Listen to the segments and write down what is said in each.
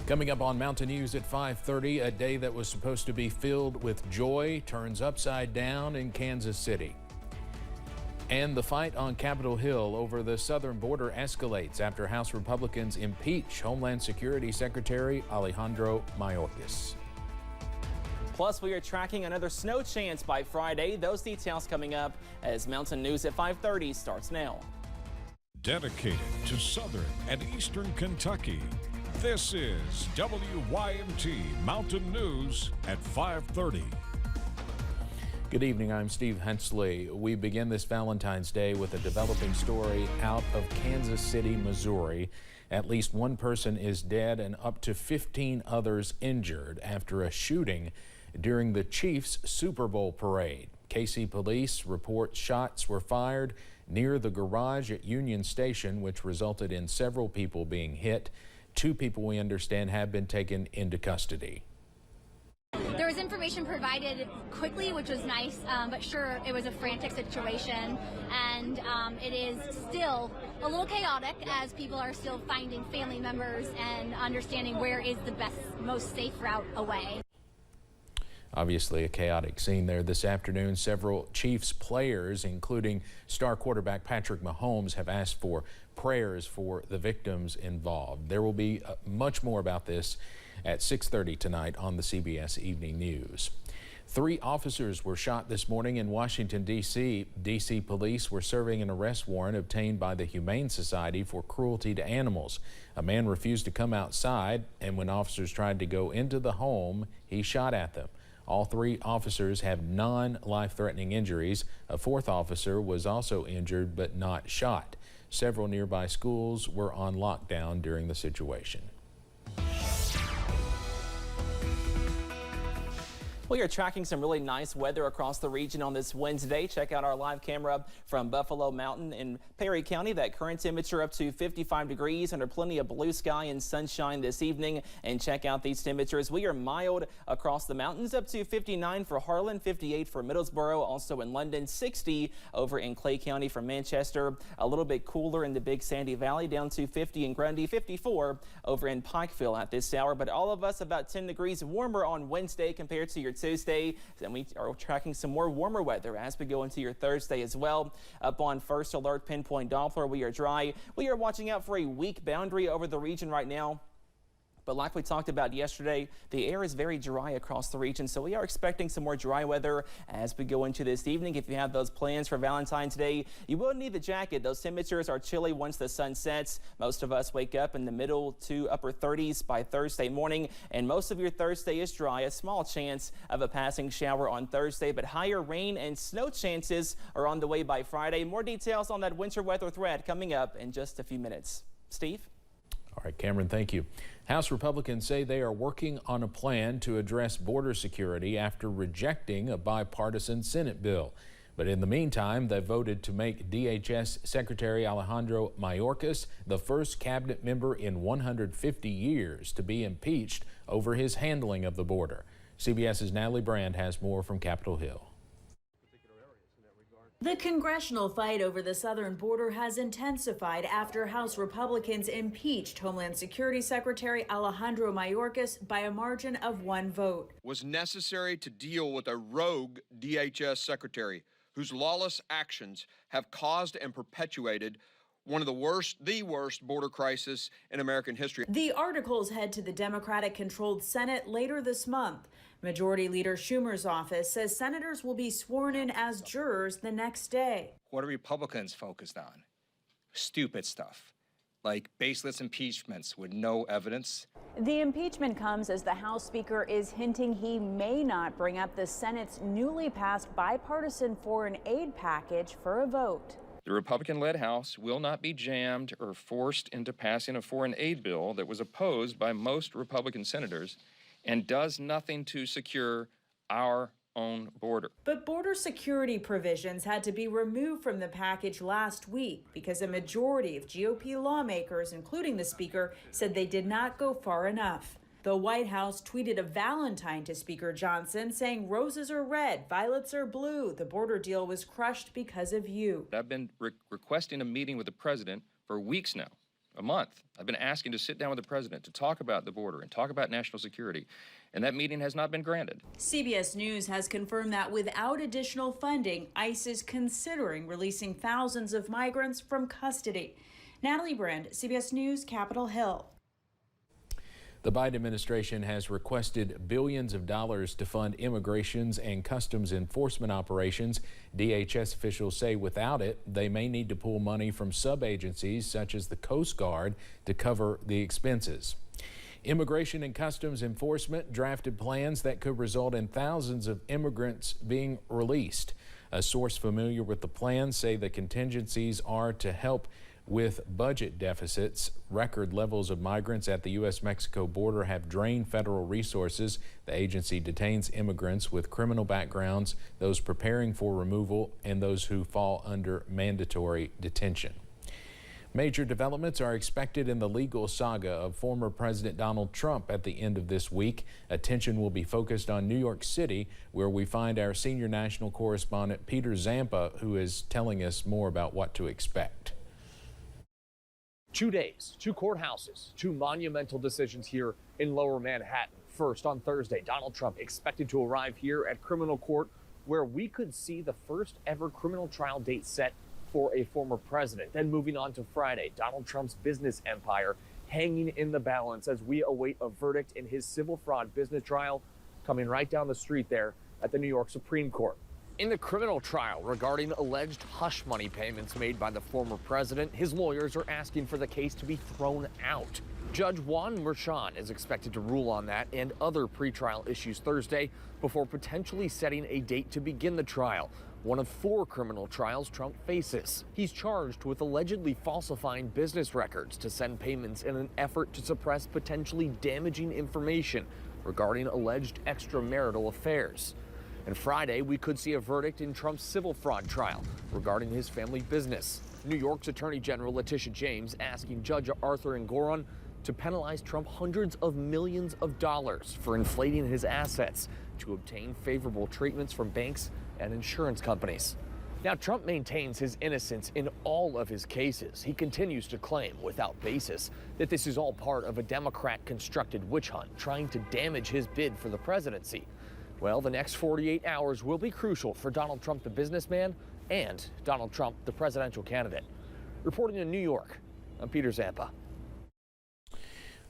Coming up on Mountain News at 5:30, a day that was supposed to be filled with joy turns upside down in Kansas City. And the fight on Capitol Hill over the southern border escalates after House Republicans impeach Homeland Security Secretary Alejandro Mayorkas. Plus, we are tracking another snow chance by Friday. Those details coming up as Mountain News at 5:30 starts now. Dedicated to southern and eastern Kentucky, this is WYMT Mountain News at 5:30. Good evening, I'm Steve Hensley. We begin this Valentine's Day with a developing story out of Kansas City, Missouri. At least one person is dead and up to 15 others injured after a shooting during the Chiefs Super Bowl parade. KC police report shots were fired near the garage at Union Station, which resulted in several people being hit. 2 people, we understand, have been taken into custody. There was information provided quickly, which was nice, but sure, it was a frantic situation, and it is still a little chaotic as people are still finding family members and understanding where is the best, most safe route away. Obviously a chaotic scene there this afternoon. Several Chiefs players, including star quarterback Patrick Mahomes, have asked for prayers for the victims involved. There will be much more about this at 6:30 tonight on the CBS Evening News. 3 officers were shot this morning in Washington, D.C. D.C. police were serving an arrest warrant obtained by the Humane Society for cruelty to animals. A man refused to come outside, and when officers tried to go into the home, he shot at them. All 3 officers have non-life-threatening injuries. A 4th officer was also injured but not shot. Several nearby schools were on lockdown during the situation. We are tracking some really nice weather across the region on this Wednesday. Check out our live camera from Buffalo Mountain in Perry County. That current temperature up to 55 degrees under plenty of blue sky and sunshine this evening. And check out these temperatures. We are mild across the mountains, up to 59 for Harlan, 58 for Middlesboro, also in London, 60 over in Clay County for Manchester. A little bit cooler in the Big Sandy Valley, down to 50 in Grundy, 54 over in Pikeville at this hour. But all of us about 10 degrees warmer on Wednesday compared to your Tuesday, and we are tracking some more warmer weather as we go into your Thursday as well. Up on First Alert Pinpoint Doppler, we are dry. We are watching out for a weak boundary over the region right now. But like we talked about yesterday, the air is very dry across the region, so we are expecting some more dry weather as we go into this evening. If you have those plans for Valentine's Day, you will need the jacket. Those temperatures are chilly once the sun sets. Most of us wake up in the middle to upper 30s by Thursday morning, and most of your Thursday is dry. A small chance of a passing shower on Thursday, but higher rain and snow chances are on the way by Friday. More details on that winter weather threat coming up in just a few minutes. Steve? All right, Cameron, thank you. House Republicans say they are working on a plan to address border security after rejecting a bipartisan Senate bill. But in the meantime, they voted to make DHS Secretary Alejandro Mayorkas the first cabinet member in 150 years to be impeached over his handling of the border. CBS's Natalie Brand has more from Capitol Hill. The congressional fight over the southern border has intensified after House Republicans impeached Homeland Security Secretary Alejandro Mayorkas by a margin of 1 vote. Was necessary to deal with a rogue DHS secretary whose lawless actions have caused and perpetuated one of the worst border crisis in American history. The articles head to the Democratic-controlled Senate later this month. Majority Leader Schumer's office says senators will be sworn in as jurors the next day. What are Republicans focused on? Stupid stuff, like baseless impeachments with no evidence. The impeachment comes as the House Speaker is hinting he may not bring up the Senate's newly passed bipartisan foreign aid package for a vote. The Republican-led House will not be jammed or forced into passing a foreign aid bill that was opposed by most Republican senators and does nothing to secure our own border. But border security provisions had to be removed from the package last week because a majority of GOP lawmakers, including the Speaker, said they did not go far enough. The White House tweeted a Valentine to Speaker Johnson saying roses are red, violets are blue. The border deal was crushed because of you. I've been requesting a meeting with the president for weeks now. a month. I've been asking to sit down with the president to talk about the border and talk about national security, and that meeting has not been granted. CBS News has confirmed that without additional funding, ICE is considering releasing thousands of migrants from custody. Natalie Brand, CBS News, Capitol Hill. The Biden administration has requested billions of dollars to fund immigrations and customs enforcement operations. DHS officials say without it, they may need to pull money from sub-agencies such as the Coast Guard to cover the expenses. Immigration and Customs Enforcement drafted plans that could result in thousands of immigrants being released. A source familiar with the plan say the contingencies are to help with budget deficits. Record levels of migrants at the U.S.-Mexico border have drained federal resources. The agency detains immigrants with criminal backgrounds, those preparing for removal, and those who fall under mandatory detention. Major developments are expected in the legal saga of former President Donald Trump at the end of this week. Attention will be focused on New York City, where we find our senior national correspondent Peter Zampa, who is telling us more about what to expect. 2 days, 2 courthouses, 2 monumental decisions here in Lower Manhattan. First, on Thursday, Donald Trump expected to arrive here at criminal court, where we could see the first ever criminal trial date set for a former president. Then moving on to Friday, Donald Trump's business empire hanging in the balance as we await a verdict in his civil fraud business trial coming right down the street there at the New York Supreme Court. In the criminal trial regarding alleged hush money payments made by the former president, his lawyers are asking for the case to be thrown out. Judge Juan Merchan is expected to rule on that and other pretrial issues Thursday before potentially setting a date to begin the trial, one of 4 criminal trials Trump faces. He's charged with allegedly falsifying business records to send payments in an effort to suppress potentially damaging information regarding alleged extramarital affairs. And Friday, we could see a verdict in Trump's civil fraud trial regarding his family business. New York's Attorney General Letitia James asking Judge Arthur Engoron to penalize Trump hundreds of millions of dollars for inflating his assets to obtain favorable treatments from banks and insurance companies. Now, Trump maintains his innocence in all of his cases. He continues to claim, without basis, that this is all part of a Democrat-constructed witch hunt trying to damage his bid for the presidency. Well, the next 48 hours will be crucial for Donald Trump, the businessman, and Donald Trump, the presidential candidate. Reporting in New York, I'm Peter Zampa.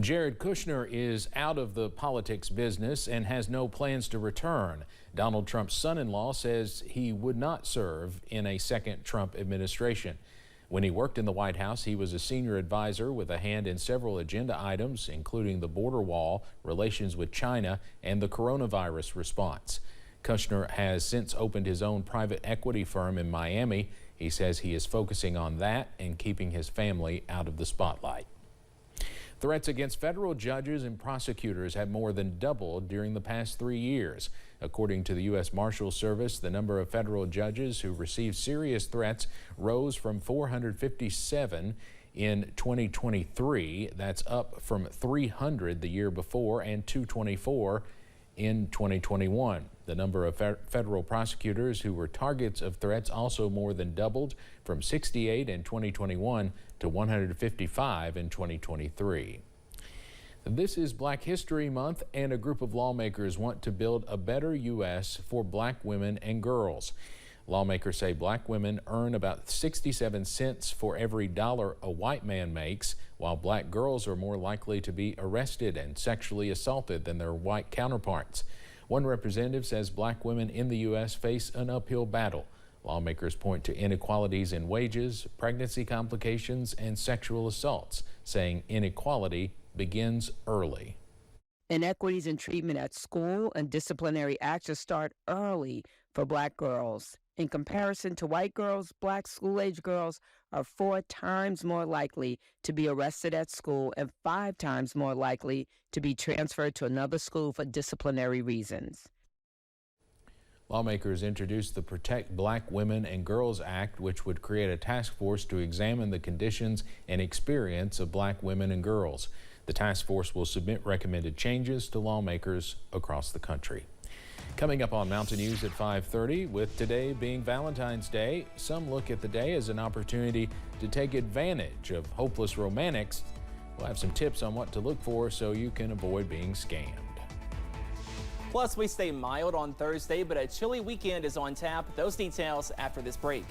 Jared Kushner is out of the politics business and has no plans to return. Donald Trump's son-in-law says he would not serve in a second Trump administration. When he worked in the White House, he was a senior advisor with a hand in several agenda items, including the border wall, relations with China, and the coronavirus response. Kushner has since opened his own private equity firm in Miami. He says he is focusing on that and keeping his family out of the spotlight. Threats against federal judges and prosecutors have more than doubled during the past 3 years. According to the U.S. Marshals Service, the number of federal judges who received serious threats rose from 457 in 2023. That's up from 300 the year before and 224 in 2021. The number of federal prosecutors who were targets of threats also more than doubled from 68 in 2021 to 155 in 2023. This is Black History Month, and a group of lawmakers want to build a better U.S. for black women and girls. Lawmakers say black women earn about 67 cents for every dollar a white man makes, while black girls are more likely to be arrested and sexually assaulted than their white counterparts. One representative says black women in the U.S. face an uphill battle. Lawmakers point to inequalities in wages, pregnancy complications, and sexual assaults, saying inequality begins early. Inequities in treatment at school and disciplinary actions start early for black girls. In comparison to white girls, black school-age girls are 4 times more likely to be arrested at school and 5 times more likely to be transferred to another school for disciplinary reasons. Lawmakers introduced the Protect Black Women and Girls Act, which would create a task force to examine the conditions and experience of black women and girls. The task force will submit recommended changes to lawmakers across the country. Coming up on Mountain News at 5:30, with today being Valentine's Day, some look at the day as an opportunity to take advantage of hopeless romantics. We'll have some tips on what to look for so you can avoid being scammed. Plus, we stay mild on Thursday, but a chilly weekend is on tap. Those details after this break.